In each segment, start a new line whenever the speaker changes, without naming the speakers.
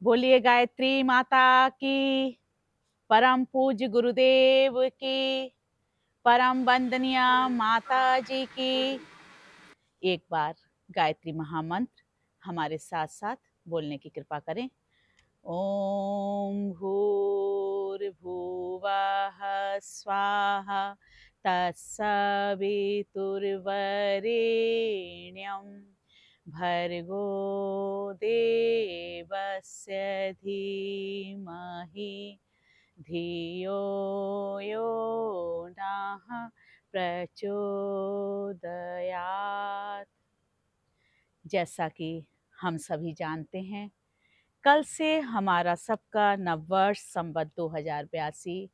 बोलिए गायत्री माता की, परम पूज्य गुरुदेव की, परम वंदनीय माता जी की। एक बार गायत्री महामंत्र हमारे साथ साथ बोलने की कृपा करें। ओम भूर्भुवः स्वाहा तत्सवितुर्वरेण्यं भर्गो देवस्य धीमहि धियो यो नः प्रचोदयात्। जैसा कि हम सभी जानते हैं, कल से हमारा सबका नववर्ष संवत 2082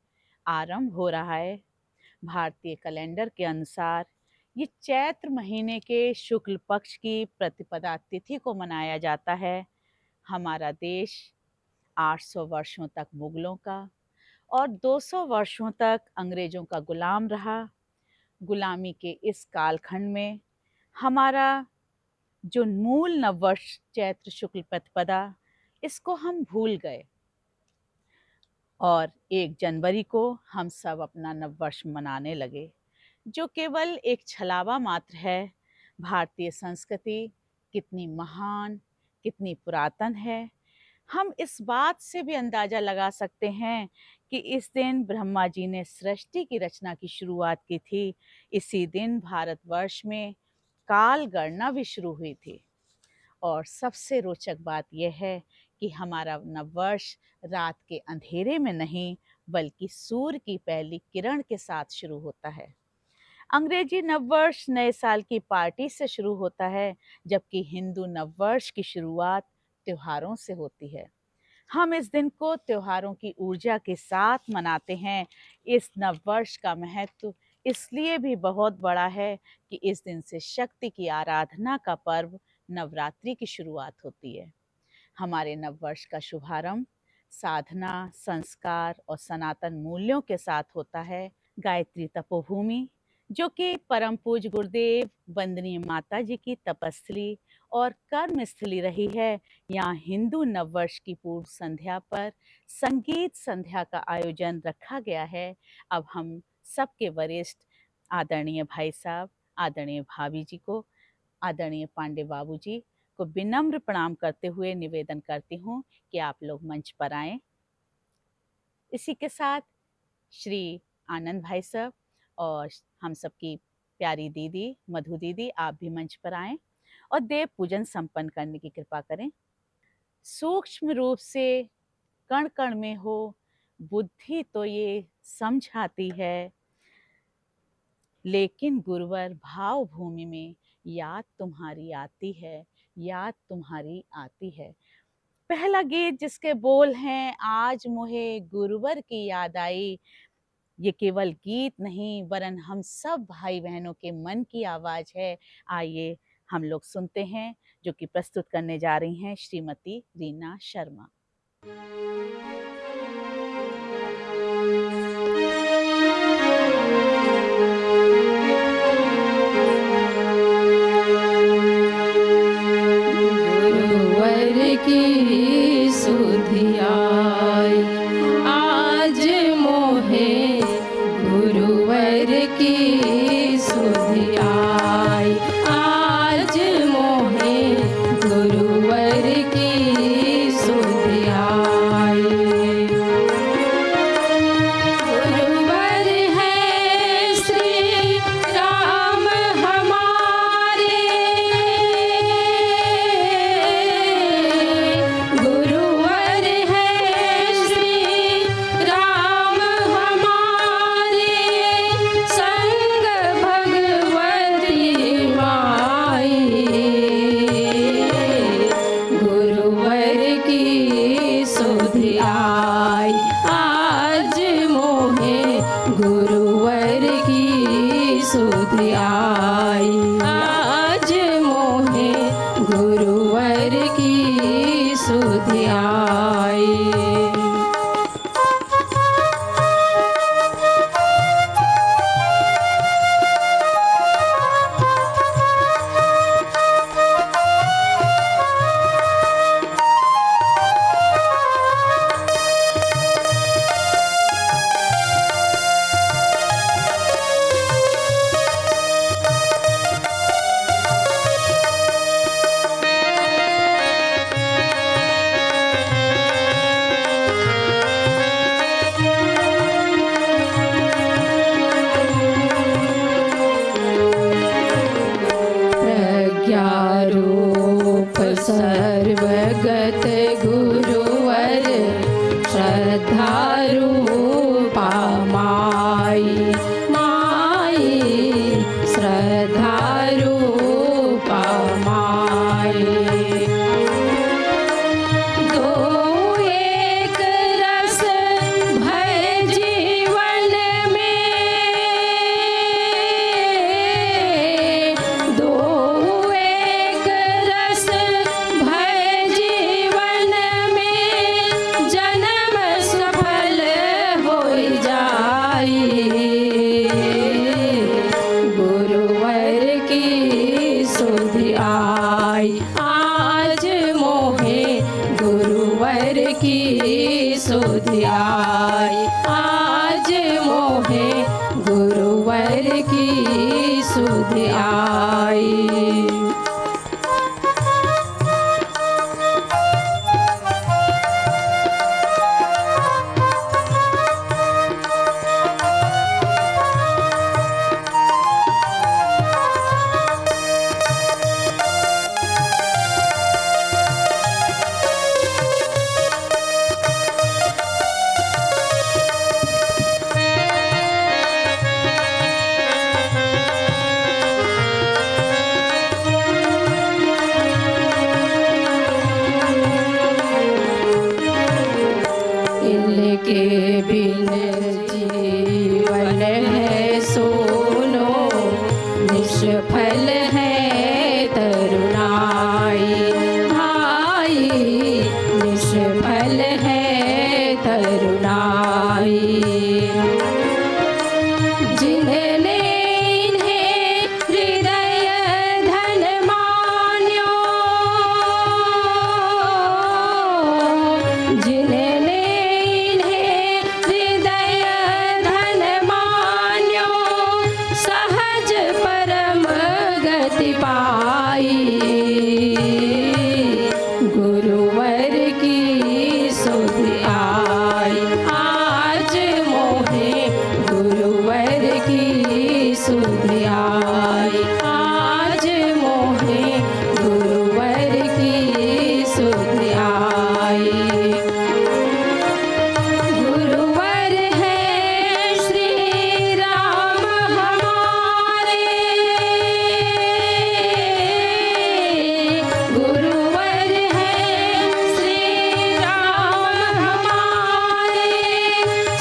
आरंभ हो रहा है। भारतीय कैलेंडर के अनुसार ये चैत्र महीने के शुक्ल पक्ष की प्रतिपदा तिथि को मनाया जाता है। हमारा देश 800 वर्षों तक मुगलों का और 200 वर्षों तक अंग्रेजों का गुलाम रहा। गुलामी के इस कालखंड में हमारा जो मूल नववर्ष चैत्र शुक्ल प्रतिपदा, इसको हम भूल गए और 1 जनवरी को हम सब अपना नववर्ष मनाने लगे, जो केवल एक छलावा मात्र है। भारतीय संस्कृति कितनी महान, कितनी पुरातन है, हम इस बात से भी अंदाजा लगा सकते हैं कि इस दिन ब्रह्मा जी ने सृष्टि की रचना की शुरुआत की थी। इसी दिन भारतवर्ष में काल गणना भी शुरू हुई थी। और सबसे रोचक बात यह है कि हमारा नववर्ष रात के अंधेरे में नहीं, बल्कि सूर्य की पहली किरण के साथ शुरू होता है। अंग्रेजी नववर्ष नए साल की पार्टी से शुरू होता है, जबकि हिंदू नववर्ष की शुरुआत त्योहारों से होती है। हम इस दिन को त्योहारों की ऊर्जा के साथ मनाते हैं। इस नववर्ष का महत्व इसलिए भी बहुत बड़ा है कि इस दिन से शक्ति की आराधना का पर्व नवरात्रि की शुरुआत होती है। हमारे नववर्ष का शुभारंभ साधना, संस्कार और सनातन मूल्यों के साथ होता है। गायत्री तपोभूमि, जो कि परम पूज्य गुरुदेव वंदनीय माता जी की तपस्थली और कर्म स्थली रही है, यहाँ हिंदू नववर्ष की पूर्व संध्या पर संगीत संध्या का आयोजन रखा गया है। अब हम सबके वरिष्ठ आदरणीय भाई साहब, आदरणीय भाभी जी को, आदरणीय पांडे बाबू जी को विनम्र प्रणाम करते हुए निवेदन करती हूँ कि आप लोग मंच पर आएं। इसी के साथ श्री आनंद भाई साहब और हम सबकी प्यारी दीदी मधु दीदी, आप भी मंच पर आएं और देव पूजन संपन्न करने की कृपा करें। सूक्ष्म रूप से कण कण में हो बुद्धि तो ये समझाती है, लेकिन गुरुवर भाव भूमि में याद तुम्हारी आती है, याद तुम्हारी आती है। पहला गीत जिसके बोल हैं, आज मोहे गुरुवर की याद आई, ये केवल गीत नहीं वरन हम सब भाई बहनों के मन की आवाज है। आइए हम लोग सुनते हैं, जो कि प्रस्तुत करने जा रही हैं श्रीमती रीना शर्मा।
गुरुवर की सुधियाई, आज मोहे गुरुवर की सुधियाई, आज मोहे गुरुवर की सुधियाई। गुरुवर है श्री राम हमारे, गुरुवर है श्री राम हमारे, संग भगवती माई, गुरुवर की सुधि आई, आज मोहे गुरुवर की सुधि आई, आज मोहे गुरुवर की सुधि आई। गुरुवर की सुध आई। आज मोहे गुरुवर की सुध आई। इनके बिन जीवन है सोनो, निष्फल है तरुणाई। भाई निष्फल है तरुणाई। जिन्हें इन्हें हृदय धन मान्यो, जिन्हें सहज परम गति पाई। गुरुवर की सुध आई। आज मोहे गुरुवर की सुध आई। आज मोहे गुरुवर की सुध आई। गुरुवर है श्री राम हमारे, गुरुवर है श्री राम हमारे।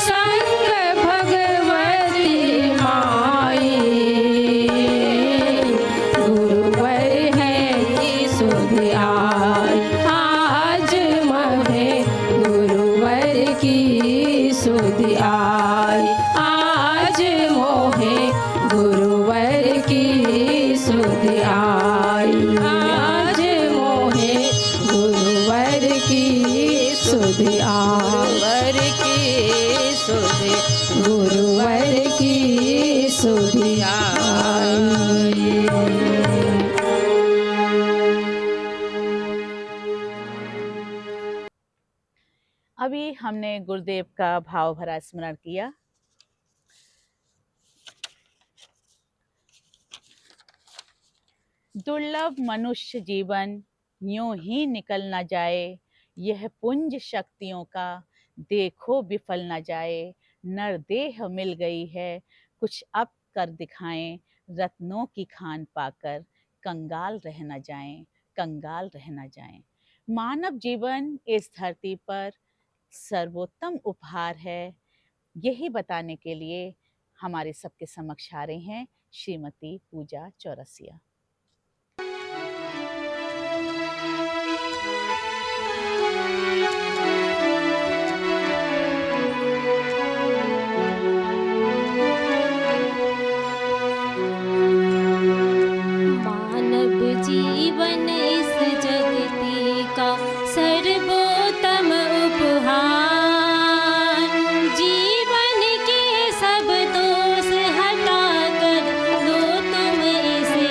संग भगवती माई। गुरुवर है सुध आई। आज महे गुरुवर की सुध आई। आज मोहे गुरुवर की सुध आई। आज मोहे गुरुवर की सुध आई। गुरुवर की सुध आई।
अभी हमने गुरुदेव का भाव भरा स्मरण किया। दुर्लभ मनुष्य जीवन यूं ही निकल न जाए, यह पुंज शक्तियों का देखो विफल न जाए। नर देह मिल गई है, कुछ अब कर दिखाएं, रत्नों की खान पाकर कंगाल रह न जाएं, कंगाल रह न जाएं। मानव जीवन इस धरती पर सर्वोत्तम उपहार है, यही बताने के लिए हमारे सबके समक्ष आ रहे हैं श्रीमती पूजा चौरसिया।
मानव जीवन इस जगति का सर्वोत्तम उपहार। जीवन के सब दोष हटाकर दो तुम इसे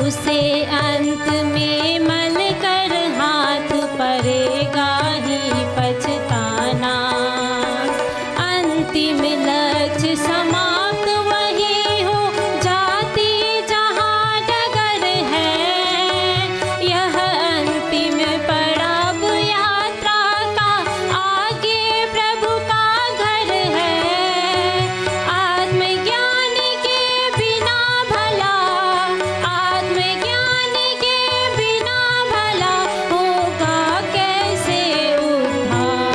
उसे अंत में मल कर हाथ पड़ेगा ही पछताना। अंतिम लक्ष्य समाप्त वही हो जाती जहाँ डगर है। यह अंतिम पड़ाव यात्रा का आगे प्रभु का घर है। आत्मज्ञान के बिना भला, आत्मज्ञान के बिना भला होगा कैसे उद्धार,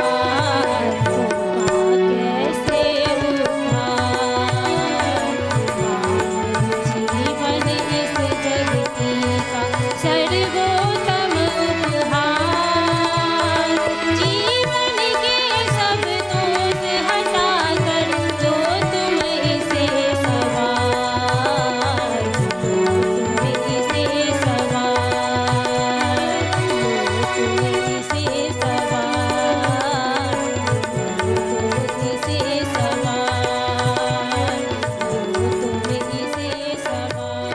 होगा कैसे उद्धार। जीवन इस जगती का सर्वोत्तम उपहार। जीवन के सब दोष हटाकर लो तुम इसे सवार, लो तुम इसे सवार, लो तुम इसे सवार, लो तुम इसे सवार, लो तुम इसे सवार।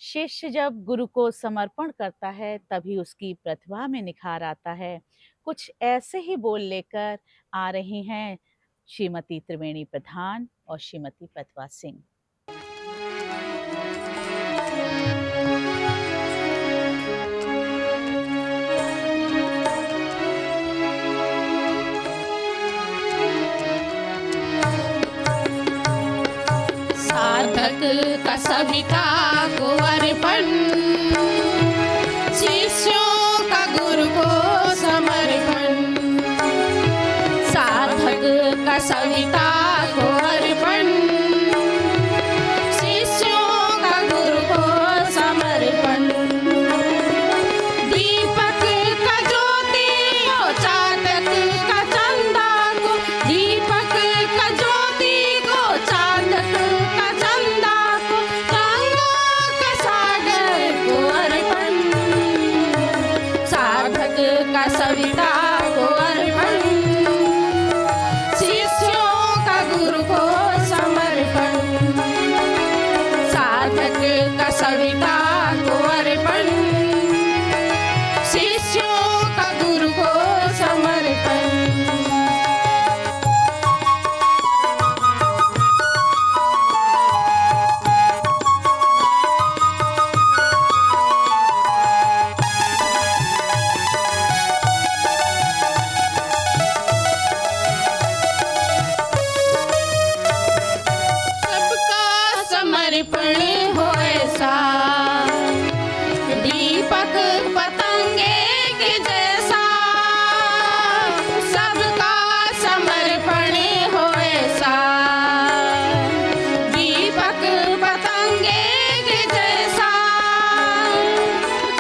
शिष्य जब गुरु को समर्पण करता है तभी उसकी प्रतिभा में निखार आता है। कुछ ऐसे ही बोल लेकर आ रही हैं श्रीमती त्रिवेणी प्रधान और श्रीमती प्रतिभा सिंह।
साधक का सविता को अर्पण, शिष्यों का गुरु को समर्पण। साधक का सविता को अर्पण, शिष्यों का गुरु को समर्पण। दीपक का ज्योति को चातक का चंदा को, दीपक का ज्योति को चातक का चंदा को, गंगा का सागर को अर्पण। साधक का सविता को अर्पण, शिष्यों का गुरु को समर्पण। साधक का सविता को अर्पण, शिष्यों का गुरु को समर्पण। सबका समर्पण हो ऐसा, दीपक पतंगे के जैसा। सबका समर्पण हो ऐसा, दीपक पतंगे के जैसा।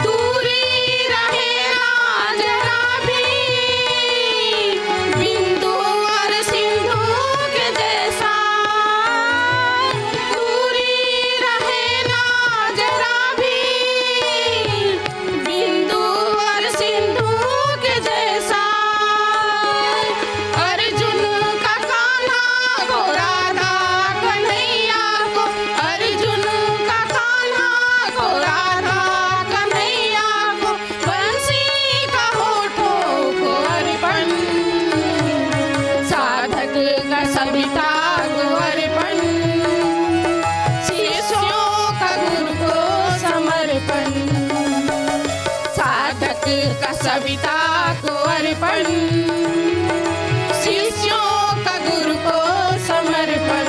दूरी रहे ना जरा भी, बिंदु और सिंधु के जैसा। दूरी रहे ना जरा भी, बिंदु और सिंधु के जैसा। अर्जुन का कान्हा को राधा कन्हैया को, अर्जुन का कान्हा को राधा कन्हैया को, बंसी का होठों को अर्पण। साधक का सविता को अर्पण, शिष्यों का गुरु को समर्पण। साधक का सविता को अर्पण, शिष्यों का गुरु को समर्पण।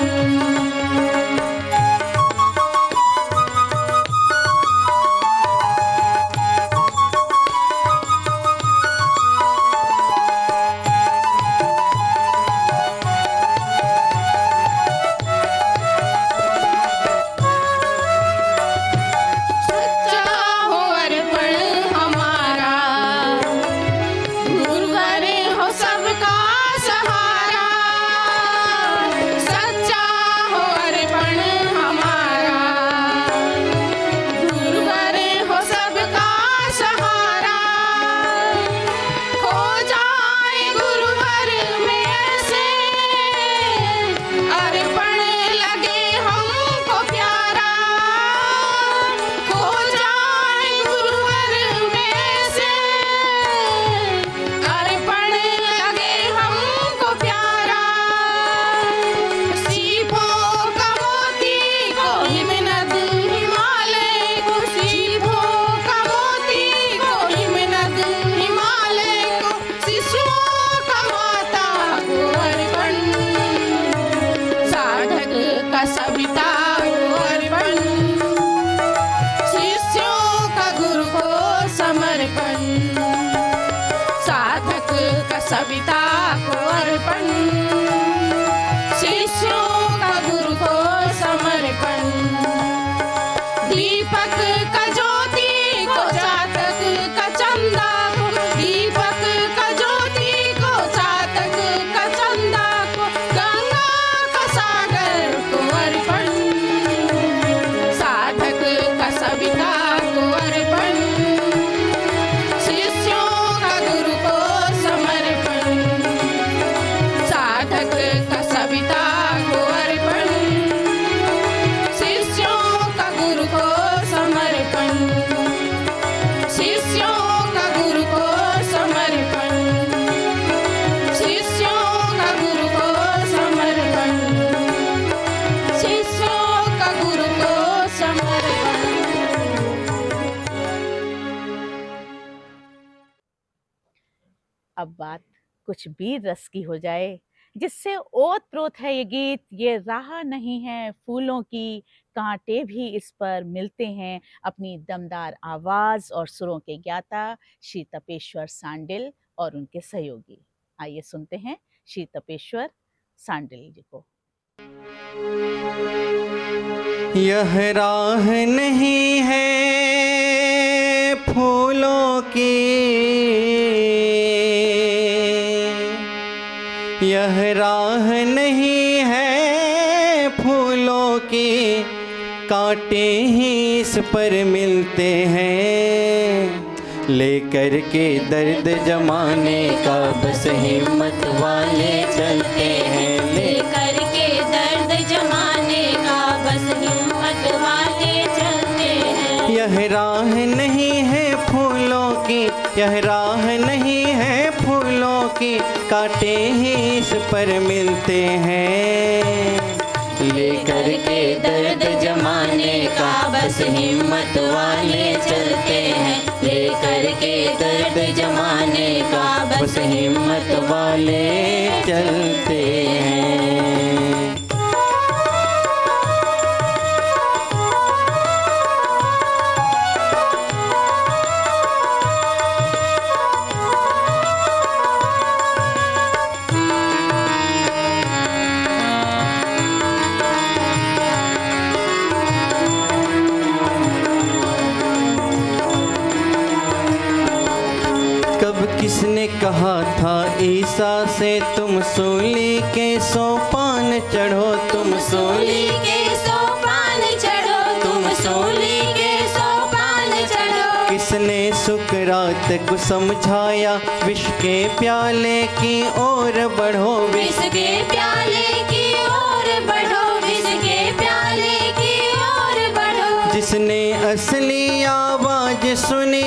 सच्चा हो अर्पण हमारा, गुरुवर सविता को अर्पण, शिष्यों का गुरु को समर्पण, साधक का सविता को अर्पण, शिष्यों का गुरु को समर्पण, दीपक का ज्योति को चातक का चंदा को, दीपक का ज्योति को चातक का चंदा को, गंगा का सागर को अर्पण, साधक का सविता को अर्पण, शिष्यों का गुरु को समर्पण, साधक का सविता को अर्पण, शिष्यों का गुरु को समर्पण, शिष्यों का गुरु को समर्पण, शिष्यों का गुरु को समर्पण, शिष्यों का गुरु को समर्पण।
अब बात कुछ वीर रस की हो जाए, जिससे ओत प्रोत है ये गीत। ये राह नहीं है फूलों की, कांटे भी इस पर मिलते हैं। अपनी दमदार आवाज और सुरों के ज्ञाता श्री तपेश्वर सांडिल और उनके सहयोगी। आइए सुनते हैं श्री तपेश्वर सांडिल जी को।
यह राह नहीं है फूलों की, यह राह नहीं है फूलों की, कांटे ही इस पर मिलते हैं। लेकर के दर्द जमाने का बस हिम्मत वाले चलते हैं।
लेकर के दर्द जमाने का बस हिम्मत वाले चलते हैं।
यह राह नहीं है फूलों की, यह राह नहीं है फूलों की, कांटे ही इस पर मिलते हैं। लेकर के दर्द जमाने का बस हिम्मत वाले चलते हैं। लेकर के दर्द जमाने का बस हिम्मत वाले चलते हैं। किसने कहा था ईसा से तुम सूली के सोपान चढ़ो, तुम सूली
के सोपान चढ़ो, तुम सूली के सोपान चढ़ो।
किसने सुकरात को समझाया विष के प्याले की ओर बढ़ो,
विष के प्याले की ओर बढ़ो, विष के प्याले की ओर बढ़ो।
जिसने असली आवाज सुनी,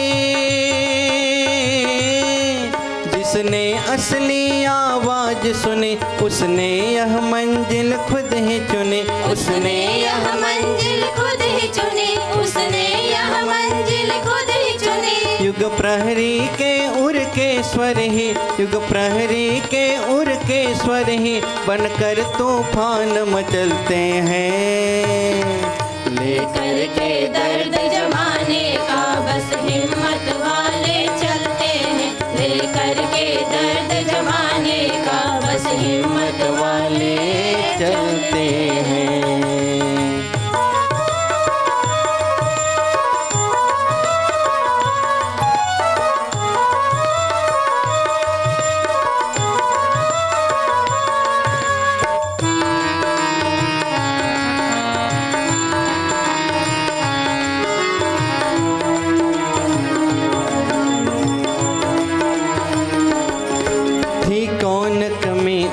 जिसने असली आवाज सुनी, उसने यह मंजिल खुद ही चुनी,
उसने यह मंजिल खुद ही चुनी, उसने यह मंजिल खुद ही चुनी।
युग प्रहरी के उर के स्वर ही, युग प्रहरी के उर के स्वर ही बनकर तूफान मचलते हैं।
लेकर के दर्द जमाने का बस हिम्मत वाले चलते हैं। लेकर के दर्द जमाने का बस हिम्मत वाले
चलते हैं।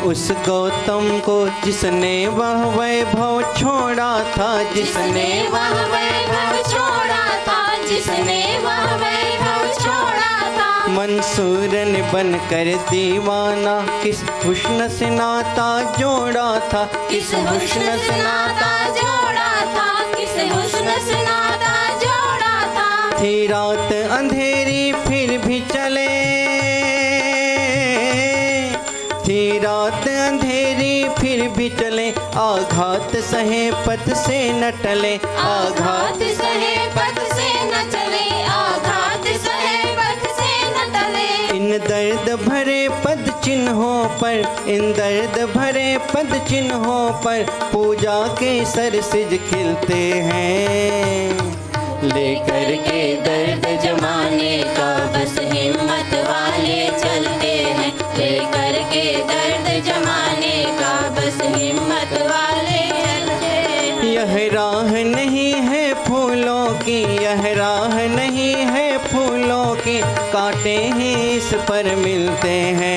उस गौतम को जिसने वह वैभव छोड़ा था, जिसने
वह वैभव छोड़ा था, जिसने वह वैभव छोड़ा था।
मंसूरन बनकर दीवाना किस हुस्न से नाता जोड़ा था,
किस हुस्न से नाता जोड़ा था, किस हुस्न से नाता जोड़ा था।
थी रात अंधेरी फिर भी चले, थी रात अंधेरी अंधेरी फिर भी चले, आघात सहे पथ से न टले,
आघात सहे पथ से न चले, आघात सहे पथ से न टले।
इन दर्द भरे पद चिन्हों पर, इन दर्द भरे पद चिन्हों पर पूजा के सरसिज खिलते हैं।
लेकर के दर्द जमाने का बस हिम्मत वाले चलते हैं, लेकर के दर्द जमाने का बस हिम्मत वाले चलते हैं।
यह राह नहीं है फूलों की, यह राह नहीं है फूलों की, कांटे ही इस पर मिलते हैं।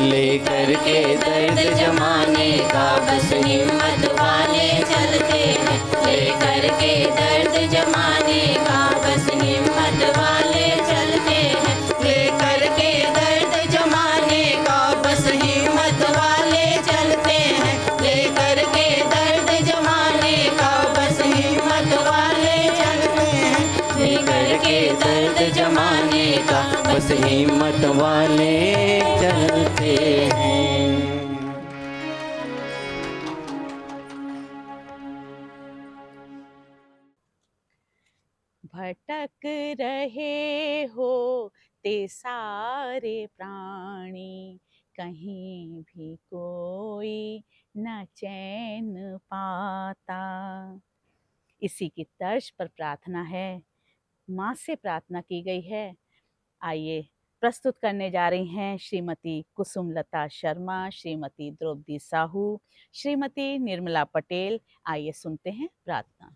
लेकर के दर्द जमाने का बस हिम्मत वाले चलते हैं, लेकर के दर्द जमाने का बस हिम्मत वाले चलते हैं, लेकर के दर्द जमाने का बस हिम्मत वाले चलते हैं, लेकर के दर्द जमाने का बस हिम्मत वाले चलते हैं, लेकर के दर्द जमाने का
बस हिम्मत वाले चलते हैं।
भटक रहे हो ते सारे प्राणी, कहीं भी कोई न चैन पाता। इसी की तर्ज पर प्रार्थना है, माँ से प्रार्थना की गई है। आइए प्रस्तुत करने जा रही हैं श्रीमती कुसुमलता शर्मा, श्रीमती द्रौपदी साहू, श्रीमती निर्मला पटेल। आइए सुनते हैं प्रार्थना।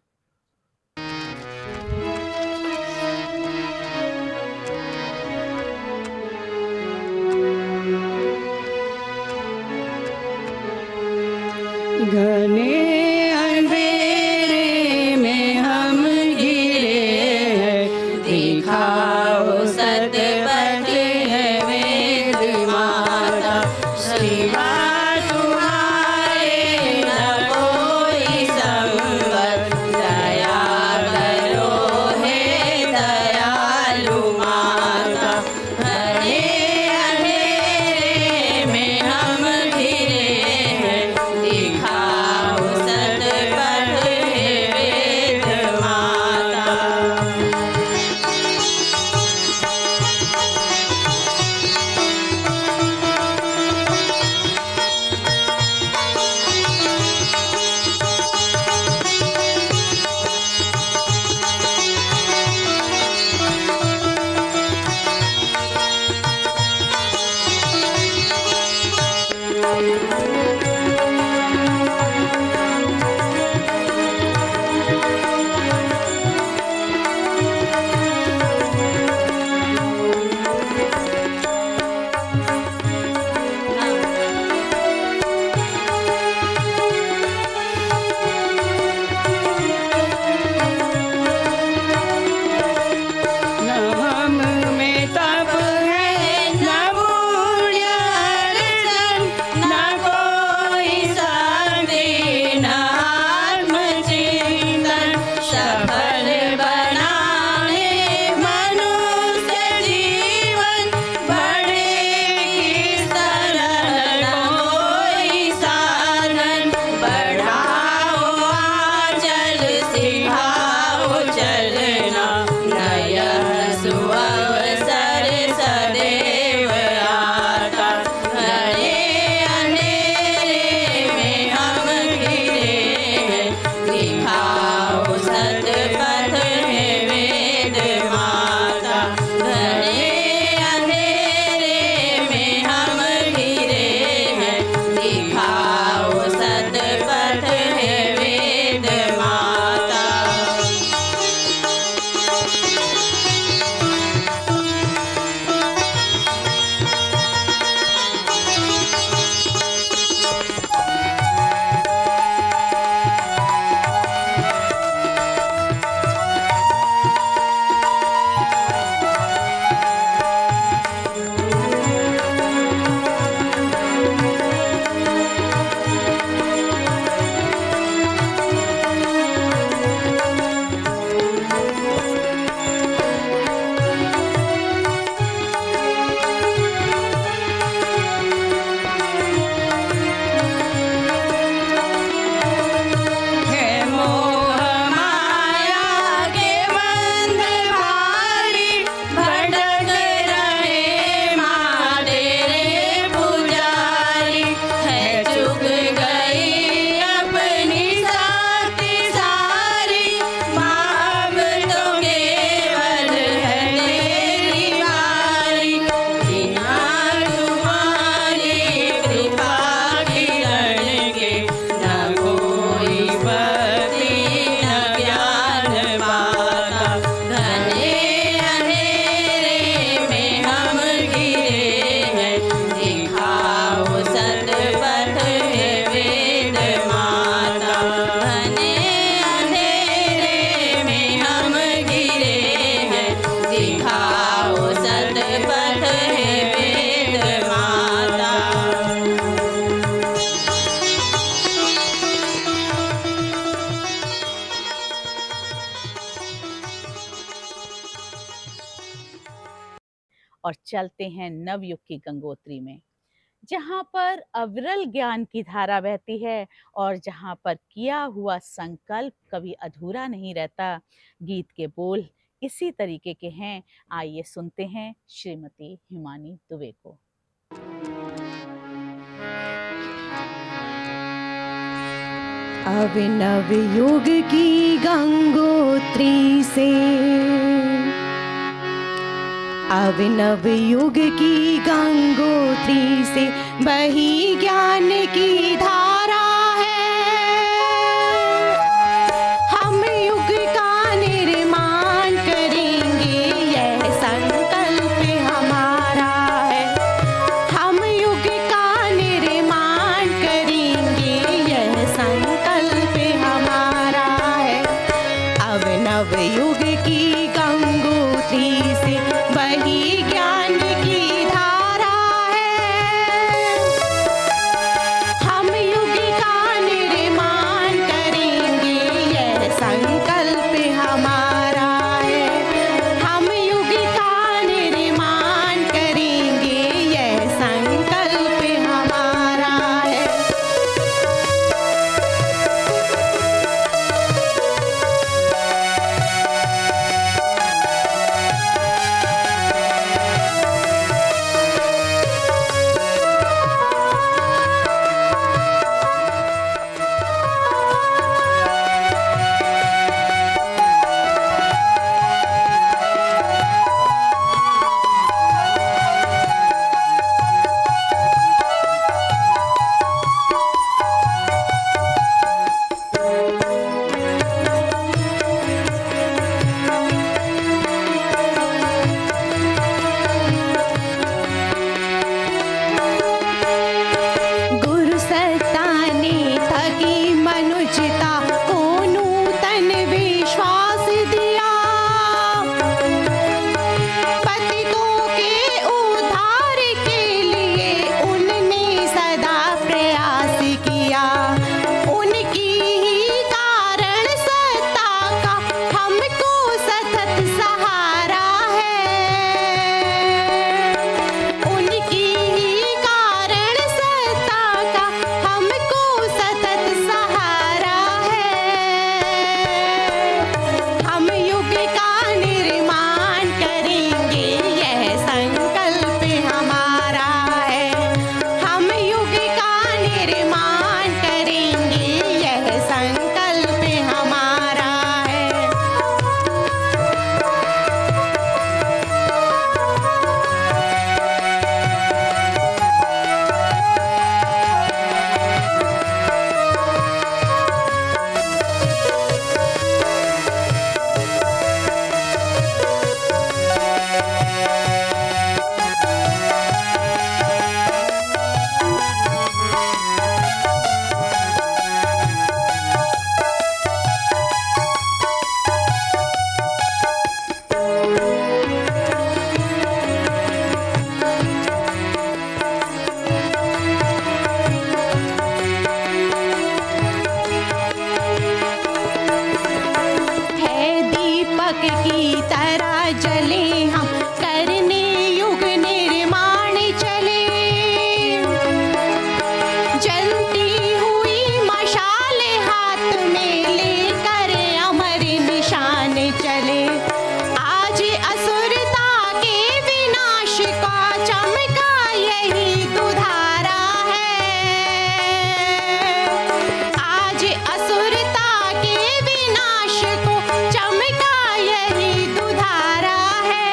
घने अंधेरे में हम गिरे हैं, दिखाओ सतपथ है वेद माता, शिवा तुम्हारे न कोई संबल, दया करो हे दयालु माता। घने अंधेरे में हम घिरे हैं, दिखाओ सतपथ है वेद माता। न हम में तप है, न पुण्य अर्जन, न कोई
और चलते हैं नवयुग की गंगोत्री में, जहाँ पर अविरल ज्ञान की धारा बहती है और जहाँ पर किया हुआ संकल्प कभी अधूरा नहीं रहता। गीत के बोल इसी तरीके के हैं। आइए सुनते हैं श्रीमती हिमानी दुबे को।
अभिनव युग की गंगोत्री से, अभिनव युग की गंगोत्री से बही ज्ञान की धारा है। हम युग का निर्माण करेंगे, यह संकल्प हमारा है। हम युग का निर्माण करेंगे, यह संकल्प हमारा है। अभिनव युग की गंगोत्री से बही ज्ञान की धारा है। हम युग का निर्माण करेंगे, यह संकल्प हमारा है। हम युग का निर्माण करेंगे, यह संकल्प हमारा है। गुरु सत्ता ने थकी मनुष्यता को नूतन विश्वास दिया। पतितों के उद्धार के लिए उनने सदा प्रयास किया। उनकी ही कारण सत्ता का हमको सतत सहारा है। उनकी ही कारण सत्ता का हमको सतत सहारा है। हम युग का निर्माण करेंगे, यह संकल्प हमारा है। हम युग का निर्माण करेंगे, यह संकल्प हमारा है। है दीपक की तरह जले हम, करने युग निर्माण चले। जलती हुई मशाल हाथ में लेकर अमर निशान चले। आज असुरता के विनाश का चमका यही दुधारा है। आज असुरता के विनाश को चमका यही दुधारा है।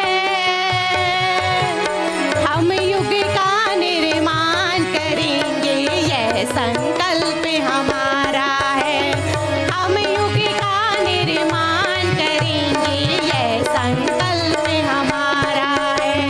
हम युग का निर्माण करेंगे, यह संकल्प हमारा है। हम युग का निर्माण करेंगे, यह संकल्प हमारा है।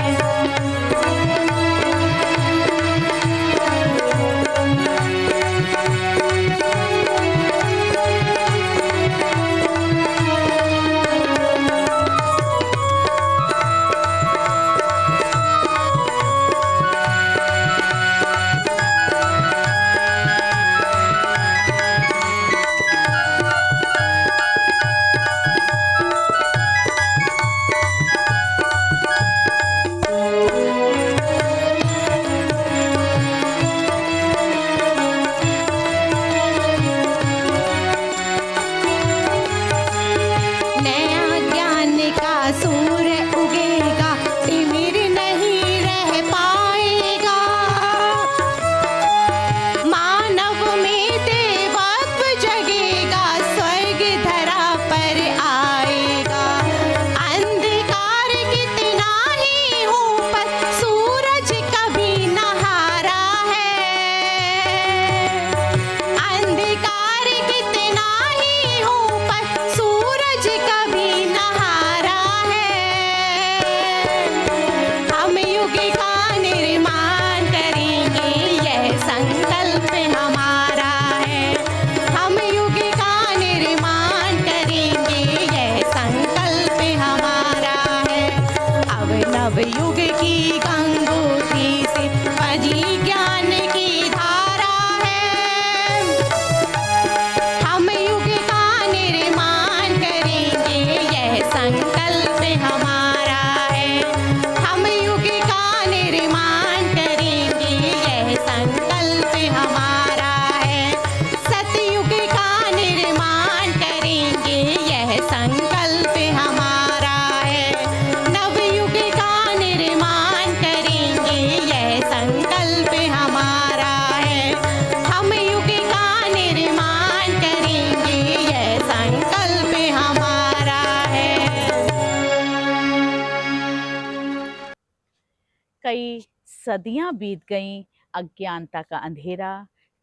कई सदियां बीत गईं, अज्ञानता का अंधेरा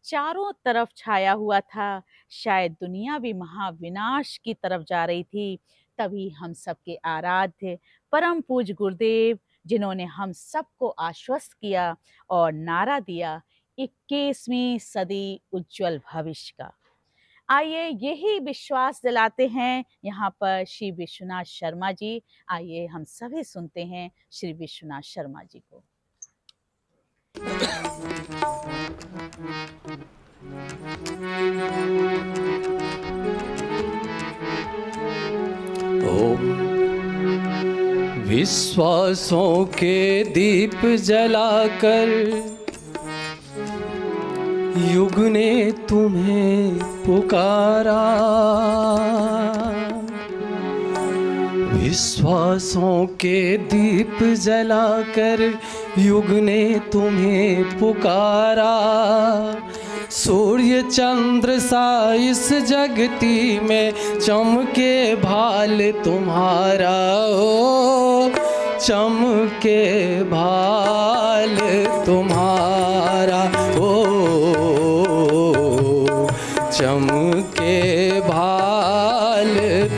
चारों तरफ छाया हुआ था। शायद दुनिया भी महाविनाश की तरफ जा रही थी। तभी हम सबके आराध्य परम पूज्य गुरुदेव, जिन्होंने हम सबको आश्वस्त किया और नारा दिया 21वीं सदी उज्जवल भविष्य का। आइए यही विश्वास दिलाते हैं यहाँ पर श्री विश्वनाथ शर्मा जी। आइए हम सभी सुनते हैं श्री विश्वनाथ शर्मा जी को।
ओम विश्वासों के दीप जलाकर युग ने तुम्हें पुकारा, विश्वासों के दीप जलाकर युग ने तुम्हें पुकारा। सूर्य चंद्र सा इस जगती में चमके भाल तुम्हारा, ओ चमके भाल तुम्हारा, ओ चमके भाल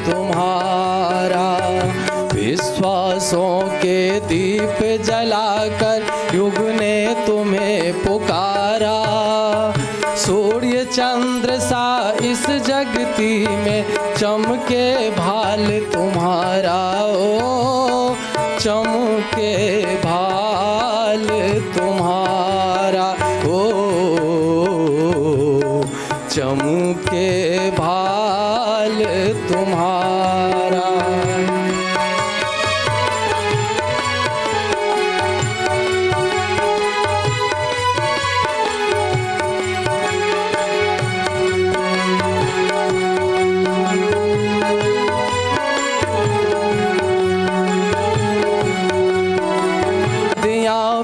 तुम्हारा। विश्वासों के दीप जलाकर युग ने तुम्हें पुकारा। सूर्य चंद्र सा इस जगती में चमके भाल तुम्हारा, ओ चमके भाल तुम्हारा, ओ चमके भाल तुम्हारा।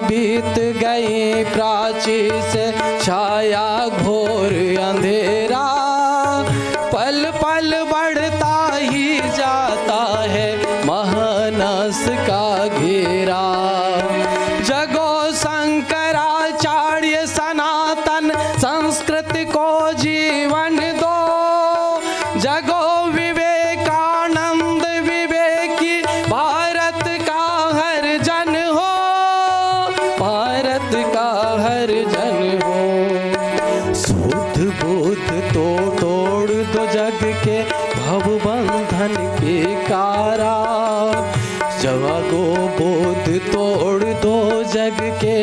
बीत गई प्राची से छाया घोर अंधेरा, पल पल बढ़ता ही जाता है महानस का घेरा। जगो शंकराचार्य सनातन संस्कृति को जीवन दो, जगो विवेकानंद विवेकी भारत का हर जन हो, भारत का हर जन हो। शुद्ध बुद्ध तो तोड़ दो जग के भव बंधन के कारा, जगो बोध तोड़ दो जग के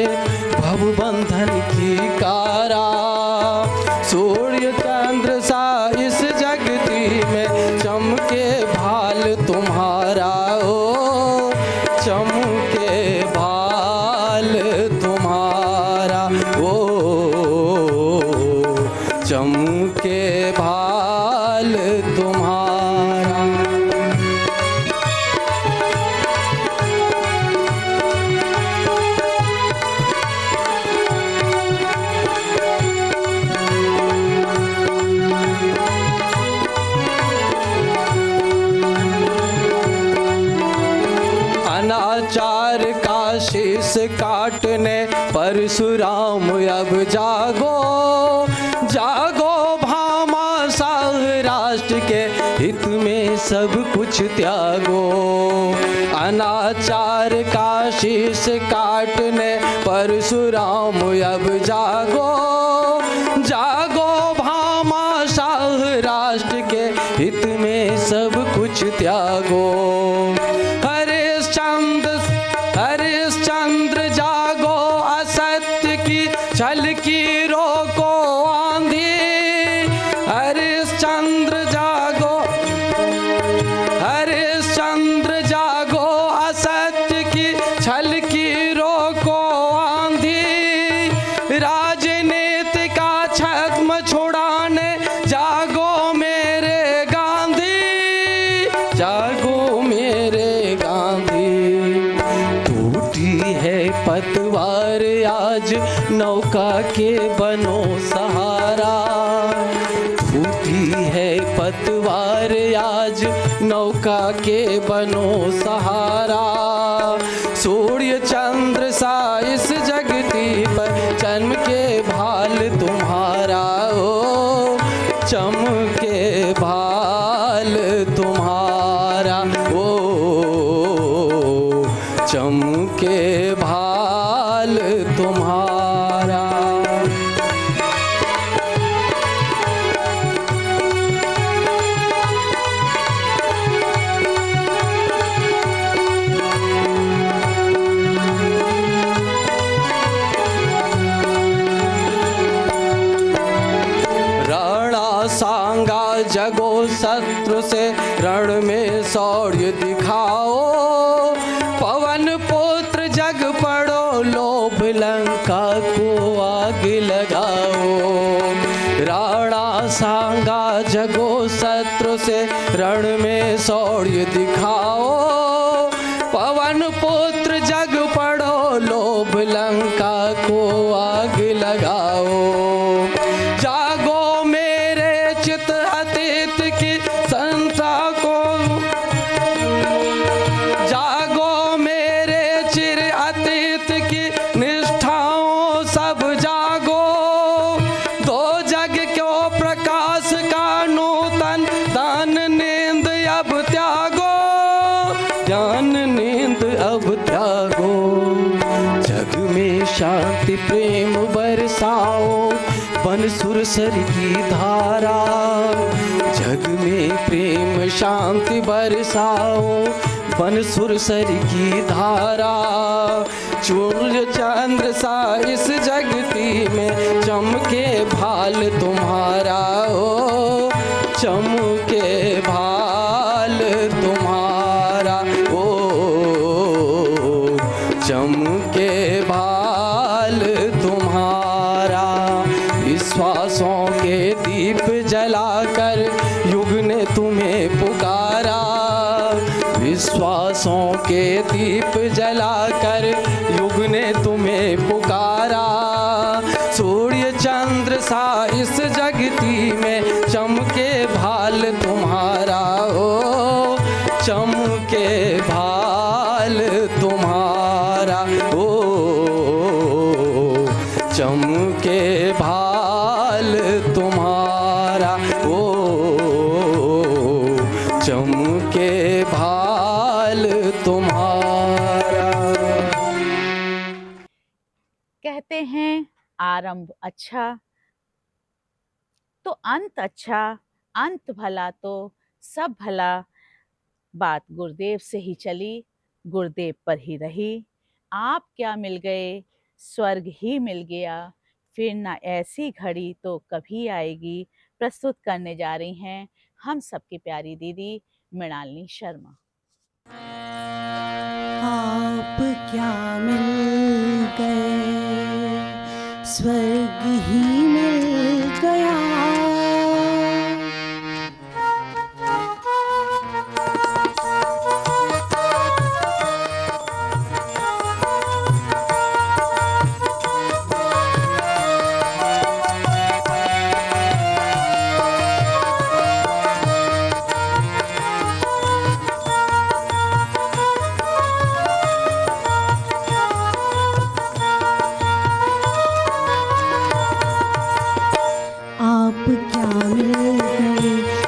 भव बंधन की कारा। सूर्य चंद्र सा इस जगती में चमके भाल तुम्हारा, ओ चमके भाल तुम्हारा, ओ चमके भाल तुम्हारा। अनाचार का शीश काटने परशुराम अब जागो, जागो भामाशाह राष्ट्र के हित में सब कुछ त्यागो। अनाचार का शीश काटने परशुराम अब जागो, जागो भामाशाह राष्ट्र के हित में सब कुछ त्यागो। हरिश्चंद्र जागो, असत्य की छल की रोको आंधी। हरिश्चंद्र जागो, हरिश्चंद्र जागो, असत्य की छल की रोको आंधी। राजनीति का छद्म छुड़ाने जागो मेरे गांधी, जागो मेरे गांधी। टूटी है पतवार आज नौका के बनो सहारा, टूटी है पतवार आज नौका के बनो सहारा। सूर्य चंद्र सा चमके भाल तुम्हारा, ओ चमके भाल तुम्हारा। सांगा जगो शत्रु से रण में शौर्य दिखाओ, पवन पुत्र जग पड़ो लोभ लंका को आग लगाओ। राणा सांगा जगो शत्रु से रण में शौर्य दिखाओ, पवन पुत्र जग पड़ो लोभ लंका को आग लगाओ। जागो चित अतीत की संसा को, जागो मेरे चिर अतीत की निष्ठाओं सब जागो। दो जग क्यों प्रकाश का नूतन दान नींद अब त्यागो, ज्ञान नींद अब त्यागो। जग में शांति प्रेम बरसाओ, बन सुरसर की धारा। जग में प्रेम शांति बरसाओ, बन सुरसर की धारा। सूर्य चंद्र सा इस जगती में चमके भाल तुम्हारा, ओ चमके भाल तुम्हारा, ओ चमके भाल तुम्हारा। विश्वासों के दीप जलाकर युग ने तुम्हें पुकारा, विश्वासों के दीप जलाकर युग ने तुम्हें पुकारा। सूर्य चंद्र सा इस जगती में चमके भाल तुम्हारा, ओ चमके भाल तुम्हारा, ओ चमके भाल तुम्हारा, ओ चमके भाल तुम्हारा।
कहते हैं आरंभ अच्छा तो अंत अच्छा, अंत भला तो सब भला। बात गुरुदेव से ही चली, गुरुदेव पर ही रही। आप क्या मिल गए, स्वर्ग ही मिल गया, फिर ना ऐसी घड़ी तो कभी आएगी। प्रस्तुत करने जा रही हैं हम सबकी प्यारी दीदी मृणालिनी शर्मा।
आप क्या मिल गए, स्वर्ग ही मिल गया।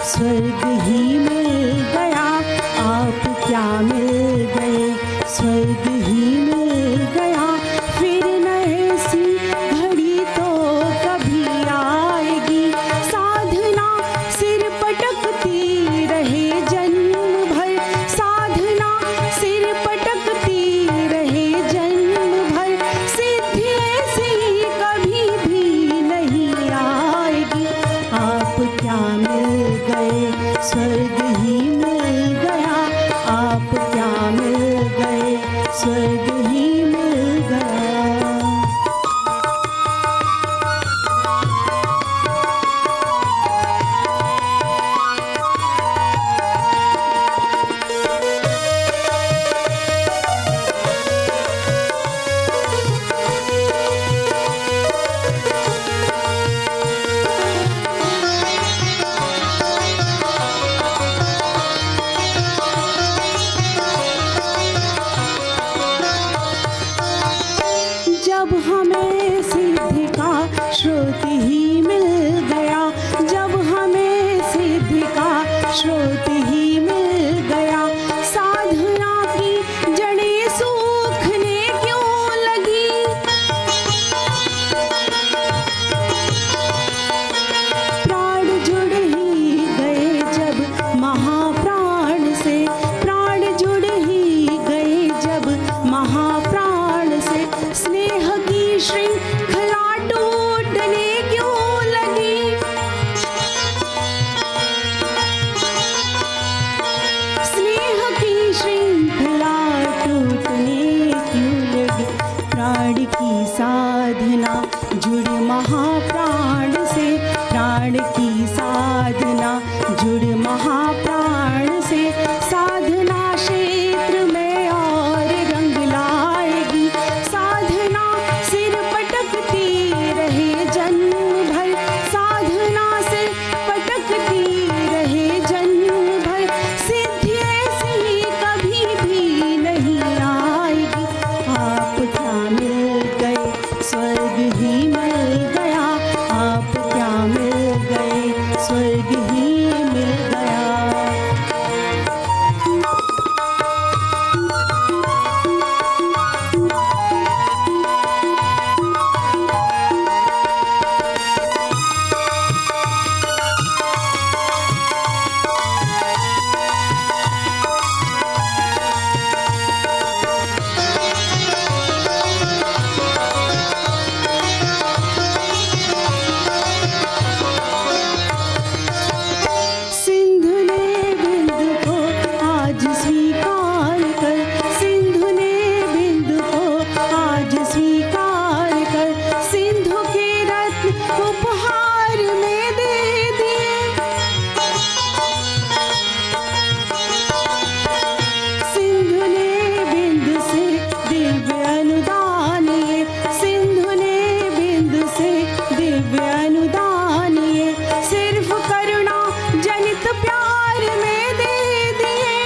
स्वर्ग ही मिल गया, आप क्या मिल गए, स्वर्ग ही मिल गया। फिर न ऐसी घड़ी तो कभी आएगी, साधना सिर पटकती रहे जन्म भर, साधना सिर पटकती रहे जन्म भर। सिद्धि ऐसी कभी भी नहीं आएगी, आप क्या मिल गए, स्वर्ग ही मिल गया। आप क्या मिल गए, स्वर्ग ही मिल गया। प्राण की साधना, जुड़ महाप्राण से साधना क्षेत्र में और रंग लाएगी। साधना सिर पटकती रहे जन्म भर, साधना से पटकती रहे जन्म भर, सिद्धि ऐसी कभी भी नहीं आएगी। आप क्या मिल गए, स्वर्ग ही मिल गया। आप क्या मिल गए, स्वर्ग ही मिल गया। सिंधु ने बिंदु को आज स्वीकार कर, सिंधु ने बिंदु को आज स्वीकार कर, सिंधु के रत्न उपहार में दे दिए। सिंधु ने बिंदु से दिव्य अनुदान लिए, सिंधु ने बिंदु से दिव्य अनुदान लिए, सिर्फ करुणा जनित प्यार में दे दिए।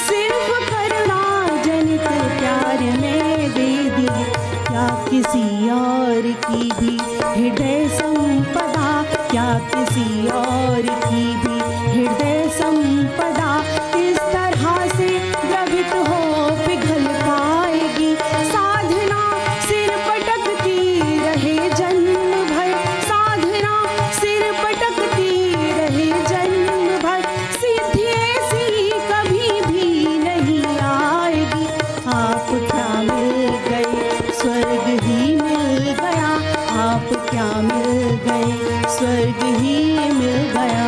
सिर्फ करुणा जनित प्यार में दे दिए। क्या किसी और की भी हृदय संपदा, क्या किसी और की भी हृदय संपदा इस तरह से द्रवित हो पिघल पाएगी। साधना सिर पटकती रहे जन्म भर, साधना सिर पटकती रहे जन्म भर, सिद्धि ऐसी कभी भी नहीं आएगी। आप क्या मिल गए, स्वर्ग ही मिल गया। आप क्या मिल गए, स्वर्ग ही मिल गया।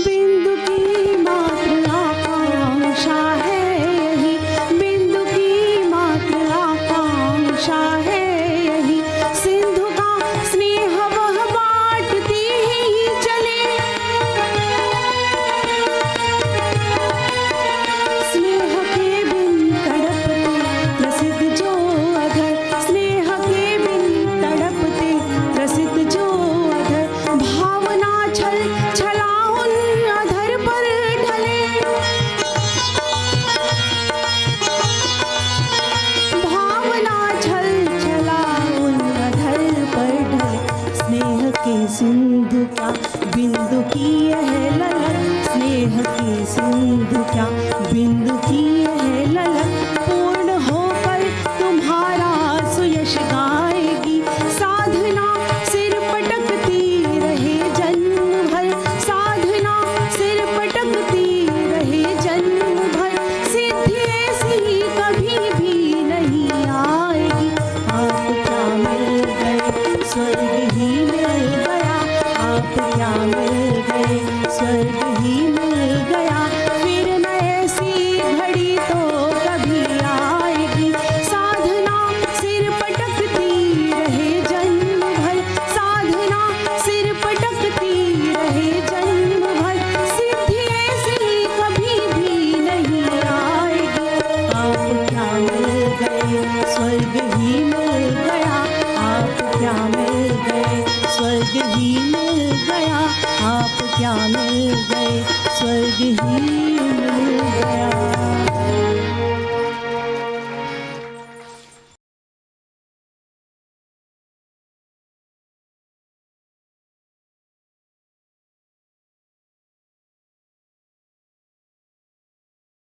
बिंदु की मात्र आकांक्षा है यही, बिंदु की मात्र आकांक्षा है यही, सिंधु का स्नेह वह बांटती ही चले। स्नेह के बिन तड़पते प्रसिद्ध जो अधर, स्नेह के बिन तड़पते प्रसिद्ध जो अधर, भावना छल छला उन अधर पर ढले। भावना छल छला उन अधर पर ढले। स्नेह के सिंधु क्या बिंदु की यह ललक, स्नेह के सिंधु क्या बिंदु की यह ललक, पूर्ण होकर तुम्हारा सुयश गाएगी। साधना सिर पटकती रहे जन्म भर, साधना सिर पटकती रहे जन्म भर, सिद्धि ऐसी कभी भी नहीं आएगी। आप क्या मिल गए, स्वर्ग ही मिल गया। आप क्या मिल गए, स्वर्ग ही मिल गया। फिर न ऐसी घड़ी तो कभी आएगी। साधना सिर पटकती रहे जन्म भर, साधना सिर पटकती रहे जन्म भर, सिद्धि ऐसी कभी भी नहीं आएगी। आप क्या मिल गए, स्वर्ग ही मिल गया। आप क्या मिल गए, स्वर्ग ही मिल गया। आप क्या मिल गए, स्वर्ग ही